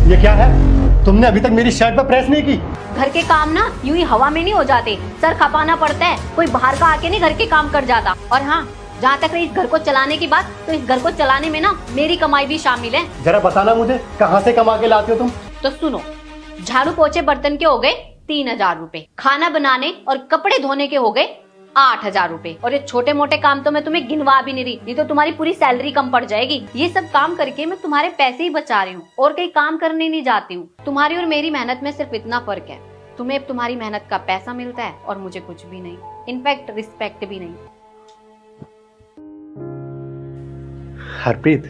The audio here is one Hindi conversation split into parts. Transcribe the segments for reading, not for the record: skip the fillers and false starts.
ये क्या है? तुमने अभी तक मेरी शर्ट पर प्रेस नहीं की। घर के काम ना यूं ही हवा में नहीं हो जाते, सर खपाना पड़ता है। कोई बाहर का आके नहीं घर के काम कर जाता। और हाँ, जहाँ तक रही इस घर को चलाने की बात, तो इस घर को चलाने में ना मेरी कमाई भी शामिल है। जरा बताना मुझे, कहाँ से कमा के लाते हो तुम? तो सुनो, झाड़ू पोछे बर्तन के हो गए 3,000 रुपए, खाना बनाने और कपड़े धोने के हो गए 8,000 रुपए, और ये छोटे मोटे काम तो मैं तुम्हें गिनवा भी नहीं रही, नहीं तो तुम्हारी पूरी सैलरी कम पड़ जाएगी। ये सब काम करके मैं तुम्हारे पैसे ही बचा रही हूँ और कहीं काम करने नहीं जाती हूँ। तुम्हारी और मेरी मेहनत में सिर्फ इतना फर्क है, तुम्हें अब तुम्हारी मेहनत का पैसा मिलता है और मुझे कुछ भी नहीं, इनफैक्ट रिस्पेक्ट भी नहीं। हरप्रीत,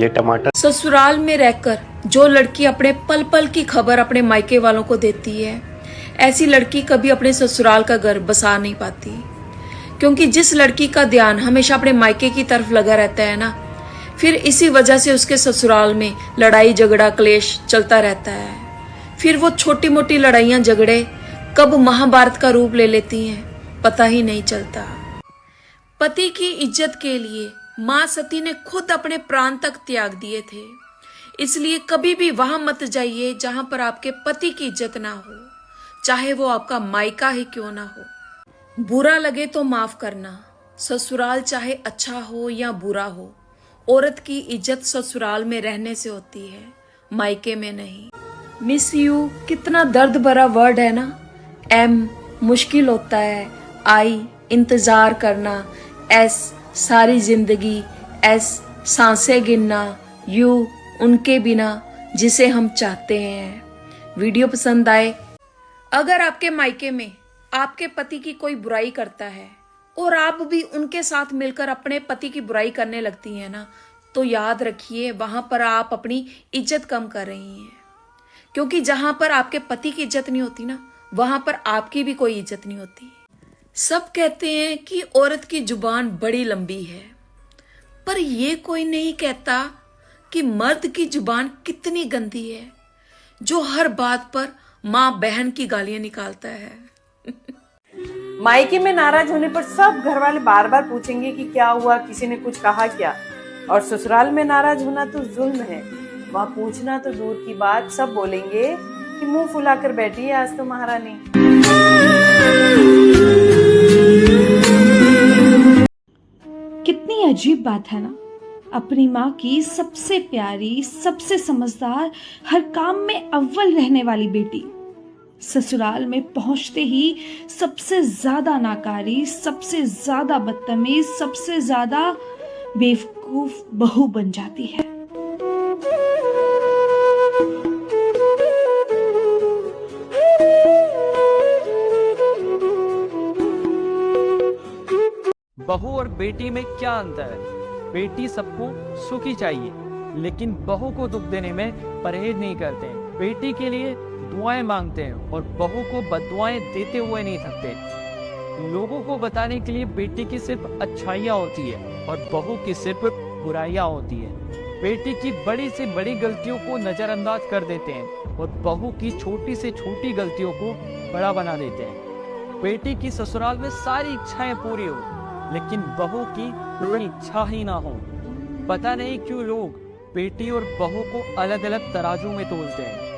ये टमाटर। ससुराल में रहकर जो लड़की अपने पल पल की खबर अपने मायके वालों को देती है, ऐसी लड़की कभी अपने ससुराल का घर बसा नहीं पाती। क्योंकि जिस लड़की का ध्यान हमेशा अपने मायके की तरफ लगा रहता है ना, फिर इसी वजह से उसके ससुराल में लड़ाई झगड़ा क्लेश चलता रहता है। फिर वो छोटी मोटी लड़ाइयां झगड़े कब महाभारत का रूप ले लेती हैं, पता ही नहीं चलता। पति की इज्जत के लिए माँ सती ने खुद अपने प्राण तक त्याग दिए थे। इसलिए कभी भी वहां मत जाइए जहां पर आपके पति की इज्जत ना हो, चाहे वो आपका मायका ही क्यों ना हो। बुरा लगे तो माफ करना, ससुराल चाहे अच्छा हो या बुरा हो, औरत की इज्जत ससुराल में रहने से होती है, मायके में नहीं। मिस यू कितना दर्द भरा वर्ड है ना। एम मुश्किल होता है, आई इंतजार करना, एस सारी जिंदगी, एस सांसें गिनना, यू उनके बिना जिसे हम चाहते हैं। वीडियो पसंद आए, अगर आपके मायके में आपके पति की कोई बुराई करता है और आप भी उनके साथ मिलकर अपने पति की बुराई करने लगती हैं ना, तो याद रखिए वहां पर आप अपनी इज्जत कम कर रही हैं। क्योंकि जहां पर आपके पति की इज्जत नहीं होती ना, वहां पर आपकी भी कोई इज्जत नहीं होती। सब कहते हैं कि औरत की जुबान बड़ी लंबी है, पर यह कोई नहीं कहता कि मर्द की जुबान कितनी गंदी है, जो हर बात पर माँ बहन की गालियां निकालता है। मायके में नाराज होने पर सब घर वाले बार बार पूछेंगे कि क्या हुआ, किसी ने कुछ कहा क्या। और ससुराल में नाराज होना तो जुल्म है, वहाँ पूछना तो दूर की बात, सब बोलेंगे कि मुंह फुलाकर बैठी है आज तो महारानी। कितनी अजीब बात है ना, अपनी माँ की सबसे प्यारी, सबसे समझदार, हर काम में अव्वल रहने वाली बेटी ससुराल में पहुंचते ही सबसे ज्यादा नाकारी, सबसे ज्यादा बदतमीज, सबसे ज्यादा बेवकूफ बहू बन जाती है। बहू और बेटी में क्या अंतर है? बेटी सबको सुखी चाहिए, लेकिन बहू को दुख देने में परहेज नहीं करते। बेटी के लिए दुआएं मांगते हैं और बहू को बददुआएं देते हुए नहीं थकते। लोगों को बताने के लिए बेटी की सिर्फ अच्छाइयाँ होती है और बहू की सिर्फ बुराइयाँ होती है। बेटी की बड़ी से बड़ी गलतियों को नजरअंदाज कर देते हैं और बहू की छोटी से छोटी गलतियों को बड़ा बना देते हैं। बेटी की ससुराल में सारी इच्छाएं पूरी हो, लेकिन बहू की कोई इच्छा ही ना हो। पता नहीं क्यों लोग बेटी और बहू को अलग अलग तराजू में तोलते हैं।